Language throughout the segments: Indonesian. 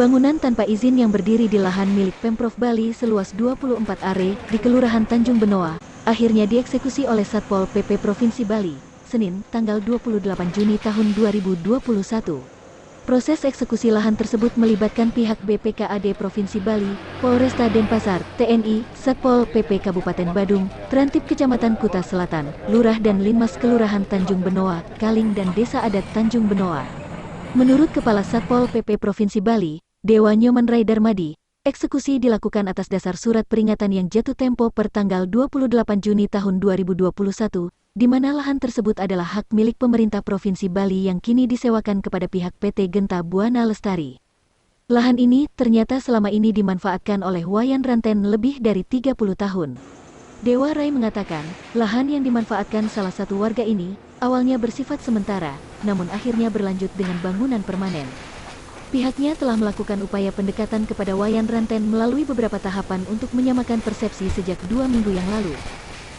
Bangunan tanpa izin yang berdiri di lahan milik Pemprov Bali seluas 24 are di Kelurahan Tanjung Benoa, akhirnya dieksekusi oleh Satpol PP Provinsi Bali, Senin, tanggal 28 Juni tahun 2021. Proses eksekusi lahan tersebut melibatkan pihak BPKAD Provinsi Bali, Polresta Denpasar, TNI, Satpol PP Kabupaten Badung, Trantip Kecamatan Kuta Selatan, Lurah dan Linmas Kelurahan Tanjung Benoa, Kaling dan Desa Adat Tanjung Benoa. Menurut Kepala Satpol PP Provinsi Bali, Dewa Nyoman Rai Darmadi, eksekusi dilakukan atas dasar surat peringatan yang jatuh tempo per tanggal 28 Juni tahun 2021, di mana lahan tersebut adalah hak milik pemerintah Provinsi Bali yang kini disewakan kepada pihak PT Genta Buana Lestari. Lahan ini ternyata selama ini dimanfaatkan oleh Wayan Ranten lebih dari 30 tahun. Dewa Rai mengatakan, lahan yang dimanfaatkan salah satu warga ini, awalnya bersifat sementara, namun akhirnya berlanjut dengan bangunan permanen. Pihaknya telah melakukan upaya pendekatan kepada Wayan Ranten melalui beberapa tahapan untuk menyamakan persepsi sejak 2 minggu yang lalu.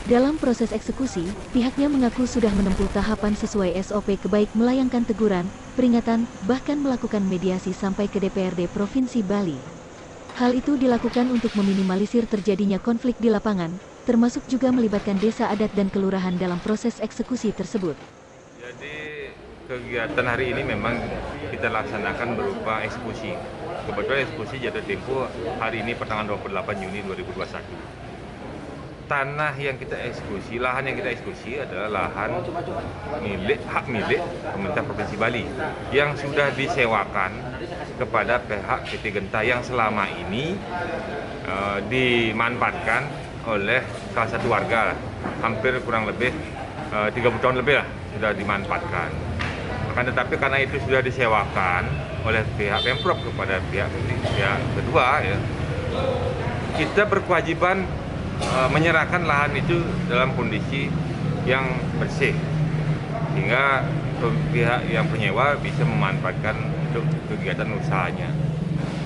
Dalam proses eksekusi, pihaknya mengaku sudah menempuh tahapan sesuai SOP kebaik melayangkan teguran, peringatan, bahkan melakukan mediasi sampai ke DPRD Provinsi Bali. Hal itu dilakukan untuk meminimalisir terjadinya konflik di lapangan, termasuk juga melibatkan desa adat dan kelurahan dalam proses eksekusi tersebut. Jadi kegiatan hari ini memang kita laksanakan berupa eksekusi. Kebetulan eksekusi jatuh tempo hari ini pertanggal 28 Juni 2021. Tanah yang kita eksekusi, lahan yang kita eksekusi adalah lahan hak milik pemerintah Provinsi Bali yang sudah disewakan kepada pihak PT Genta yang selama ini dimanfaatkan oleh salah satu warga, hampir kurang lebih 30 tahun lebih lah sudah dimanfaatkan. Akan tetapi karena itu sudah disewakan oleh pihak Pemprov kepada pihak kedua, ya, kita berkewajiban menyerahkan lahan itu dalam kondisi yang bersih, sehingga pihak yang penyewa bisa memanfaatkan untuk kegiatan usahanya.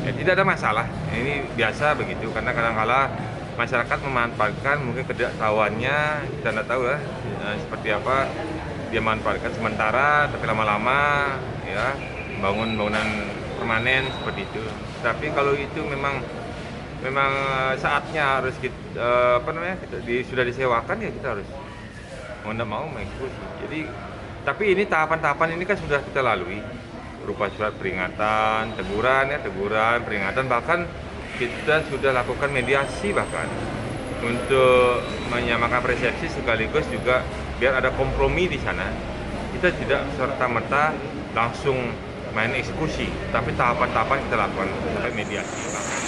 Ya, tidak ada masalah, ini biasa begitu, karena kadang-kala masyarakat memanfaatkan mungkin ketidaktahuannya, kita tidak tahu lah seperti apa, dia manfaatkan sementara, tapi lama-lama ya bangun bangunan permanen seperti itu. Tapi kalau itu memang saatnya harus kita, sudah disewakan, ya kita harus mau tidak mau mengeksekusi. Jadi, tapi ini tahapan-tahapan ini kan sudah kita lalui, berupa surat peringatan, teguran, peringatan, bahkan kita sudah lakukan mediasi bahkan untuk menyamakan persepsi sekaligus juga biar ada kompromi di sana. Kita tidak serta-merta langsung main eksekusi, tapi tahapan-tahapan kita lakukan sampai mediasi bahkan.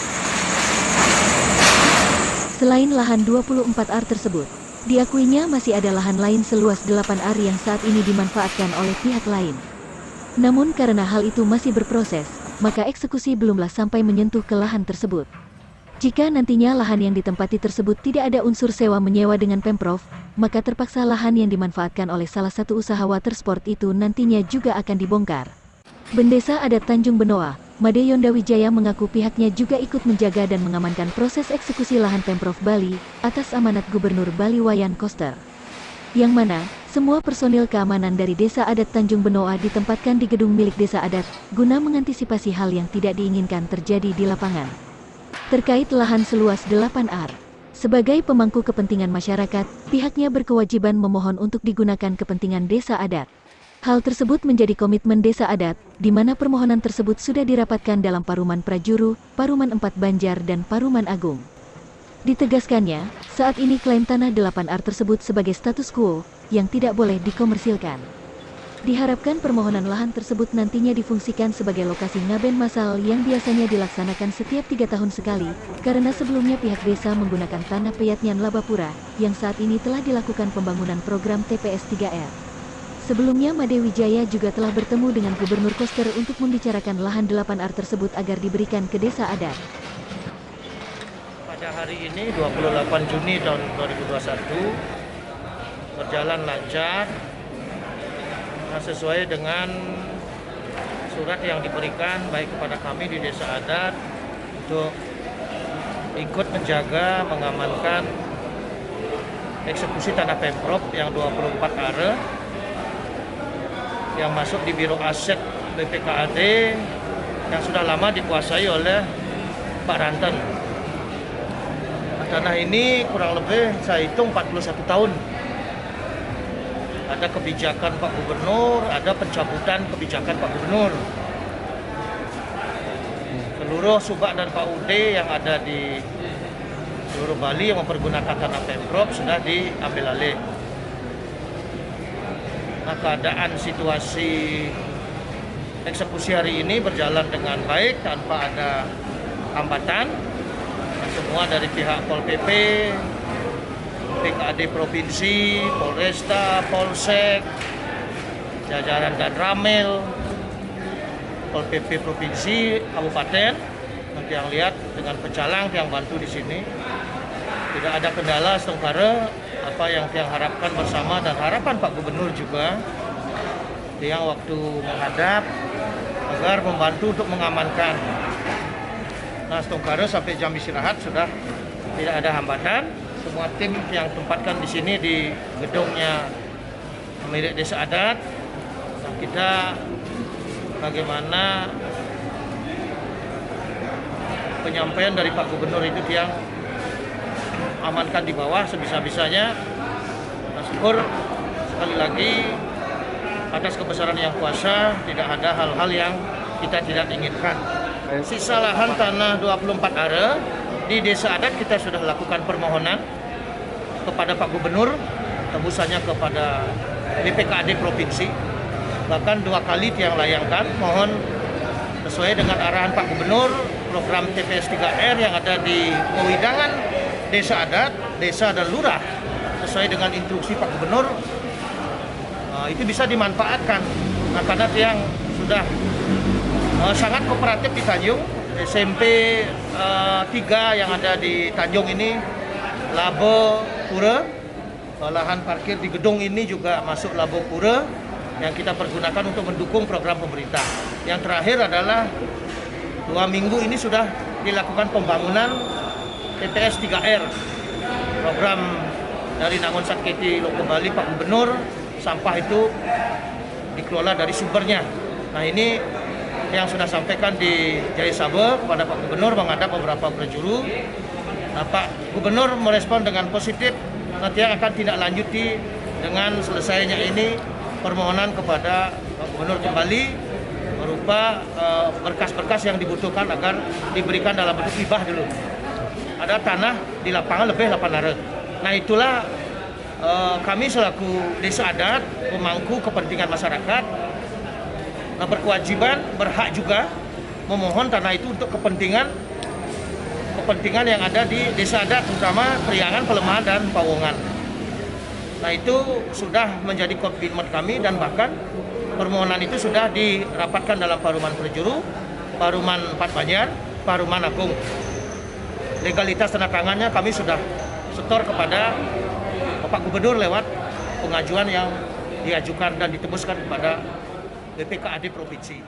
Selain lahan 24 ar tersebut, diakuinya masih ada lahan lain seluas 8 ar yang saat ini dimanfaatkan oleh pihak lain. Namun karena hal itu masih berproses, maka eksekusi belumlah sampai menyentuh ke lahan tersebut. Jika nantinya lahan yang ditempati tersebut tidak ada unsur sewa menyewa dengan Pemprov, maka terpaksa lahan yang dimanfaatkan oleh salah satu usaha water sport itu nantinya juga akan dibongkar. Bendesa Adat Tanjung Benoa, Made Yonda Wijaya mengaku pihaknya juga ikut menjaga dan mengamankan proses eksekusi lahan Pemprov Bali atas amanat Gubernur Bali Wayan Koster. Yang mana, semua personil keamanan dari Desa Adat Tanjung Benoa ditempatkan di gedung milik Desa Adat guna mengantisipasi hal yang tidak diinginkan terjadi di lapangan. Terkait lahan seluas 8 ar, sebagai pemangku kepentingan masyarakat, pihaknya berkewajiban memohon untuk digunakan kepentingan Desa Adat. Hal tersebut menjadi komitmen Desa Adat, di mana permohonan tersebut sudah dirapatkan dalam Paruman Prajuru, Paruman 4 Banjar dan Paruman Agung. Ditegaskannya, saat ini klaim tanah 8 ar tersebut sebagai status quo, yang tidak boleh dikomersilkan. Diharapkan permohonan lahan tersebut nantinya difungsikan sebagai lokasi ngaben massal yang biasanya dilaksanakan setiap 3 tahun sekali, karena sebelumnya pihak desa menggunakan tanah Peyatnyan Labapura, yang saat ini telah dilakukan pembangunan program TPS 3R. Sebelumnya Made Wijaya juga telah bertemu dengan Gubernur Koster untuk membicarakan lahan 8 ar tersebut agar diberikan ke Desa Adat. Pada hari ini 28 Juni tahun 2021 berjalan lancar sesuai dengan surat yang diberikan baik kepada kami di Desa Adat untuk ikut menjaga mengamankan eksekusi tanah Pemprov yang 24 ar yang masuk di Biro Aset BPKAD yang sudah lama dikuasai oleh Pak Ranten. Tanah ini kurang lebih saya hitung 41 tahun. Ada kebijakan Pak Gubernur, ada pencabutan kebijakan Pak Gubernur. Seluruh subak dan PAUD yang ada di seluruh Bali yang mempergunakan tanah Pemprov sudah diambil alih. Nah, keadaan situasi eksekusi hari ini berjalan dengan baik tanpa ada hambatan. Semua dari pihak Pol PP, PKAD Provinsi, Polresta, Polsek, jajaran dan Ramil, Pol PP Provinsi, Kabupaten, nanti yang lihat dengan pecalang yang bantu di sini. Tidak ada kendala Setengkara, apa yang Tiang harapkan bersama dan harapan Pak Gubernur juga. Tiang waktu menghadap agar membantu untuk mengamankan. Nah, Setengkara sampai jam istirahat sudah tidak ada hambatan. Semua tim yang tempatkan di sini di gedungnya milik Desa Adat. Nah, kita bagaimana penyampaian dari Pak Gubernur itu yang amankan di bawah sebisa-bisanya. Nah, syukur sekali lagi atas kebesaran yang kuasa, tidak ada hal-hal yang kita tidak inginkan. Sisa lahan tanah 24 are di Desa Adat kita sudah lakukan permohonan kepada Pak Gubernur, tembusannya kepada BPKAD Provinsi. Bahkan 2 kali Tiang layangkan, mohon sesuai dengan arahan Pak Gubernur, program TPS 3R yang ada di Pewidangan Desa Adat, Desa dan Lurah, sesuai dengan instruksi Pak Gubernur, itu bisa dimanfaatkan. Nah, karena Tiang sudah sangat kooperatif di Tanjung, SMP 3 yang ada di Tanjung ini, Labo Pura, lahan parkir di gedung ini juga masuk Labo Pura yang kita pergunakan untuk mendukung program pemerintah. Yang terakhir adalah 2 minggu ini sudah dilakukan pembangunan TPS 3R, program dari Nangon Satketi Loko Bali Pak Gubernur. Sampah itu dikelola dari sumbernya. Nah, ini yang sudah sampaikan di Jaya Sabe kepada Pak Gubernur menghadap beberapa penjuru. Nah, Pak Gubernur merespon dengan positif. Nanti akan tidak lanjuti dengan selesainya ini permohonan kepada Pak Gubernur kembali berupa berkas-berkas yang dibutuhkan agar diberikan dalam bentuk hibah dulu. Ada tanah di lapangan lebih 8 are. Nah, itulah kami selaku Desa Adat memangku kepentingan masyarakat. Nah, berkewajiban, berhak juga memohon tanah itu untuk kepentingan yang ada di Desa Adat, terutama Priangan, Pelemahan, dan Pawongan. Nah, itu sudah menjadi komitmen kami dan bahkan permohonan itu sudah dirapatkan dalam Paruman Perjuru, Paruman Empat Banjar, Paruman Agung. Legalitas tanda tangannya kami sudah setor kepada Bapak Gubernur lewat pengajuan yang diajukan dan ditembuskan kepada BPKAD Provinsi.